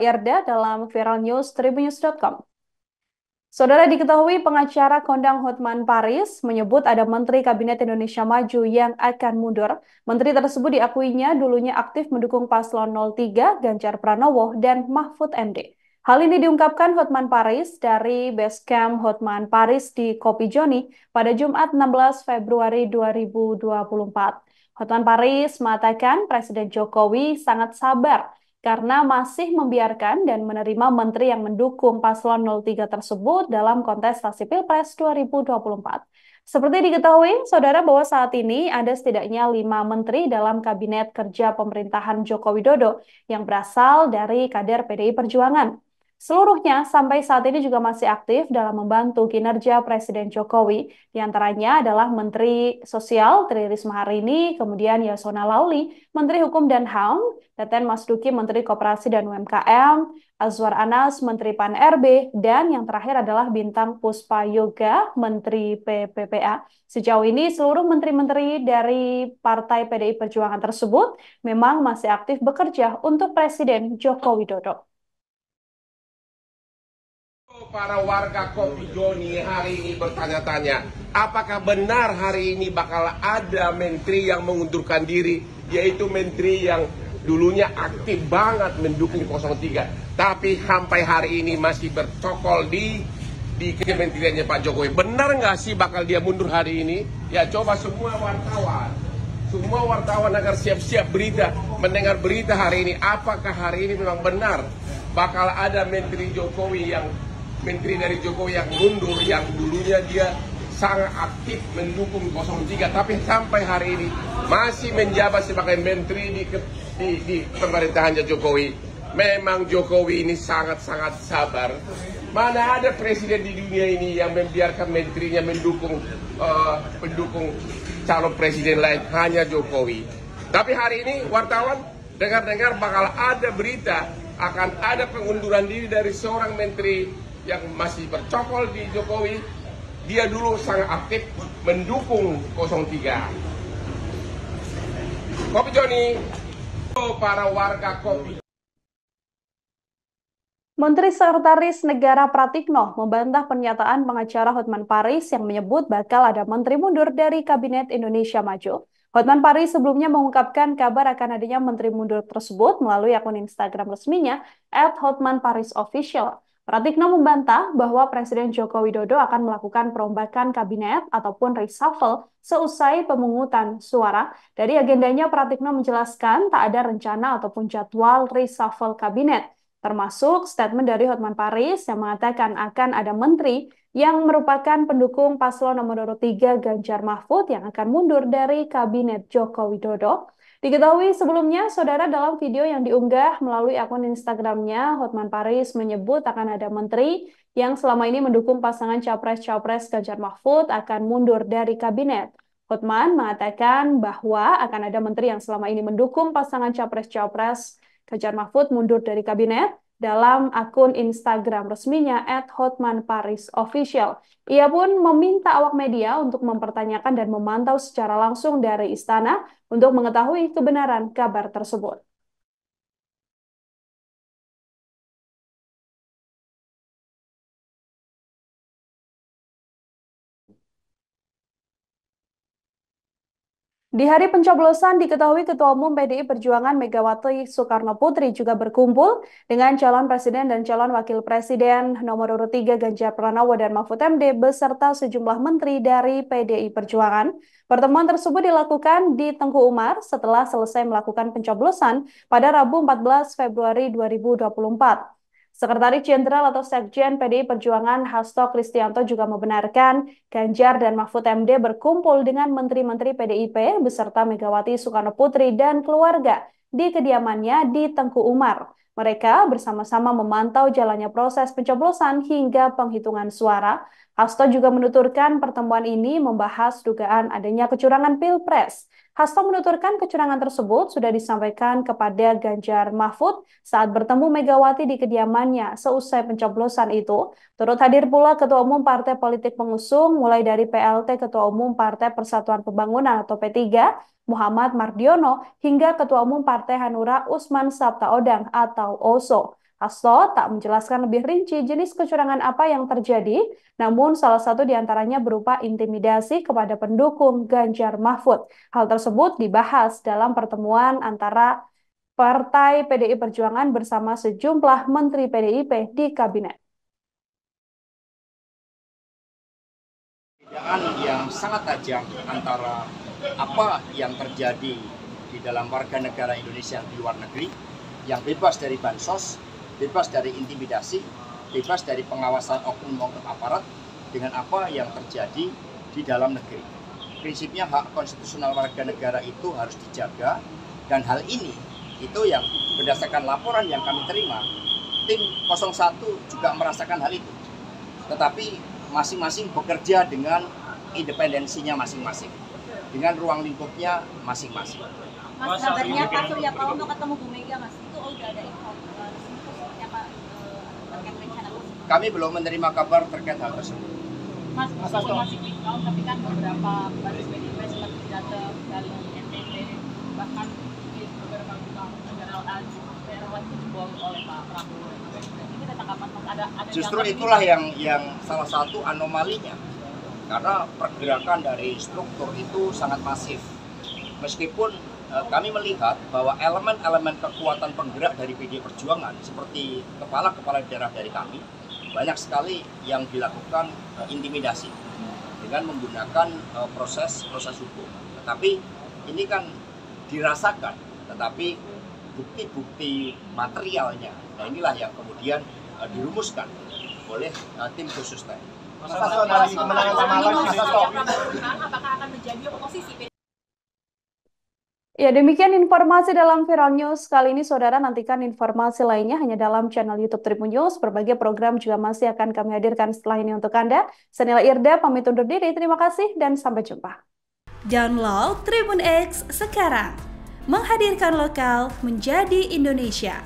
Irda dalam Viral News Tribunnews.com. Saudara, diketahui pengacara kondang Hotman Paris menyebut ada Menteri Kabinet Indonesia Maju yang akan mundur. Menteri tersebut diakuinya dulunya aktif mendukung Paslon 03, Ganjar Pranowo, dan Mahfud MD. Hal ini diungkapkan Hotman Paris dari Basecamp Hotman Paris di Kopi Joni pada Jumat 16 Februari 2024. Hotman Paris mengatakan Presiden Jokowi sangat sabar karena masih membiarkan dan menerima menteri yang mendukung Paslon 03 tersebut dalam kontestasi Pilpres 2024. Seperti diketahui, saudara, bahwa saat ini ada setidaknya 5 menteri dalam Kabinet Kerja Pemerintahan Joko Widodo yang berasal dari kader PDI Perjuangan. Seluruhnya sampai saat ini juga masih aktif dalam membantu kinerja Presiden Jokowi. Di antaranya adalah Menteri Sosial Tri Risma Harini, kemudian Yasona Lauli, Menteri Hukum dan HAM, Teten Mas Duki, Menteri Koperasi dan UMKM, Azwar Anas, Menteri PAN-RB, dan yang terakhir adalah Bintang Puspa Yoga, Menteri PPPA. Sejauh ini seluruh menteri-menteri dari Partai PDI Perjuangan tersebut memang masih aktif bekerja untuk Presiden Joko Widodo. Para warga Kopi Joni hari ini bertanya-tanya, apakah benar hari ini bakal ada menteri yang mengundurkan diri, yaitu menteri yang dulunya aktif banget mendukung 03, tapi sampai hari ini masih bercokol di kementeriannya Pak Jokowi. Benar nggak sih bakal dia mundur hari ini? Ya coba semua wartawan agar siap-siap mendengar berita hari ini. Apakah hari ini memang benar bakal ada menteri dari Jokowi yang mundur, yang dulunya dia sangat aktif mendukung 03, tapi sampai hari ini masih menjabat sebagai menteri di pemerintahannya Jokowi. Memang Jokowi ini sangat-sangat sabar. Mana ada presiden di dunia ini yang membiarkan menterinya mendukung calon presiden lain, hanya Jokowi. Tapi hari ini wartawan dengar-dengar bakal ada berita akan ada pengunduran diri dari seorang menteri yang masih bercokol di Jokowi. Dia dulu sangat aktif mendukung 03. Kopi Joni, para warga Kopi. Menteri Sekretaris Negara Pratikno membantah pernyataan pengacara Hotman Paris yang menyebut bakal ada menteri mundur dari Kabinet Indonesia Maju. Hotman Paris sebelumnya mengungkapkan kabar akan adanya menteri mundur tersebut melalui akun Instagram resminya @hotmanparisofficial. Pratikno membantah bahwa Presiden Joko Widodo akan melakukan perombakan kabinet ataupun reshuffle seusai pemungutan suara. Dari agendanya, Pratikno menjelaskan tak ada rencana ataupun jadwal reshuffle kabinet, termasuk statement dari Hotman Paris yang mengatakan akan ada menteri yang merupakan pendukung paslon nomor 3 Ganjar Mahfud yang akan mundur dari Kabinet Joko Widodo. Diketahui sebelumnya, saudara, dalam video yang diunggah melalui akun Instagramnya, Hotman Paris menyebut akan ada menteri yang selama ini mendukung pasangan Capres-Cawapres Ganjar Mahfud akan mundur dari kabinet. Hotman mengatakan bahwa akan ada menteri yang selama ini mendukung pasangan Capres-Cawapres Ganjar Mahfud mundur dari kabinet dalam akun Instagram resminya @hotmanparisofficial. Ia pun meminta awak media untuk mempertanyakan dan memantau secara langsung dari istana untuk mengetahui kebenaran kabar tersebut. Di hari pencoblosan diketahui Ketua Umum PDI Perjuangan Megawati Soekarno Putri juga berkumpul dengan calon presiden dan calon wakil presiden nomor urut 3 Ganjar Pranowo dan Mahfud MD beserta sejumlah menteri dari PDI Perjuangan. Pertemuan tersebut dilakukan di Tengku Umar setelah selesai melakukan pencoblosan pada Rabu 14 Februari 2024. Sekretaris Jenderal atau Sekjen PDI Perjuangan Hasto Kristianto juga membenarkan Ganjar dan Mahfud MD berkumpul dengan menteri-menteri PDIP beserta Megawati Soekarno Putri dan keluarga di kediamannya di Tengku Umar. Mereka bersama-sama memantau jalannya proses pencoblosan hingga penghitungan suara. Hasto juga menuturkan pertemuan ini membahas dugaan adanya kecurangan Pilpres. Hasto menuturkan kecurangan tersebut sudah disampaikan kepada Ganjar Mahfud saat bertemu Megawati di kediamannya seusai pencoblosan itu. Turut hadir pula Ketua Umum Partai Politik Pengusung mulai dari PLT Ketua Umum Partai Persatuan Pembangunan atau P3, Muhammad Mardiono, hingga Ketua Umum Partai Hanura Usman Sabtaodang atau OSO. Hasto tak menjelaskan lebih rinci jenis kecurangan apa yang terjadi, namun salah satu diantaranya berupa intimidasi kepada pendukung Ganjar Mahfud. Hal tersebut dibahas dalam pertemuan antara Partai PDI Perjuangan bersama sejumlah Menteri PDIP di Kabinet. Perbedaan yang sangat tajam antara apa yang terjadi di dalam warga negara Indonesia di luar negeri yang bebas dari bansos, bebas dari intimidasi, bebas dari pengawasan oknum-oknum aparat dengan apa yang terjadi di dalam negeri. Prinsipnya hak konstitusional warga negara itu harus dijaga, dan hal ini itu yang berdasarkan laporan yang kami terima, tim 01 juga merasakan hal itu. Tetapi masing-masing bekerja dengan independensinya masing-masing, dengan ruang lingkupnya masing-masing. Mas, kabarnya Pak Surya Paloh mau ketemu Bu Mega, Mas. Itu udah ada info seperti apa terkait rencana tersebut? Kami belum menerima kabar terkait hal tersebut. Mas, meskipun masih quick count, tapi kan beberapa baris PDIP sempat datang dari NTT, bahkan di beberapa negara daerah itu dibawa oleh Pak Prabowo. Ini ada tanggapan Mas, ada justru itulah yang salah satu anomalinya, karena pergerakan dari struktur itu sangat masif. Meskipun kami melihat bahwa elemen-elemen kekuatan penggerak dari PDI Perjuangan seperti kepala-kepala daerah dari kami banyak sekali yang dilakukan intimidasi dengan menggunakan proses hukum. Tetapi ini kan dirasakan, tetapi bukti-bukti materialnya, nah inilah yang kemudian dirumuskan oleh tim khusus tadi. apakah akan menjadi oposisi? Ya, demikian informasi dalam Viral News. Kali ini, saudara, nantikan informasi lainnya hanya dalam channel YouTube Tribun News. Berbagai program juga masih akan kami hadirkan setelah ini untuk Anda. Saya Nela Irda, pamit undur diri. Terima kasih dan sampai jumpa. Download Tribun X sekarang. Menghadirkan lokal menjadi Indonesia.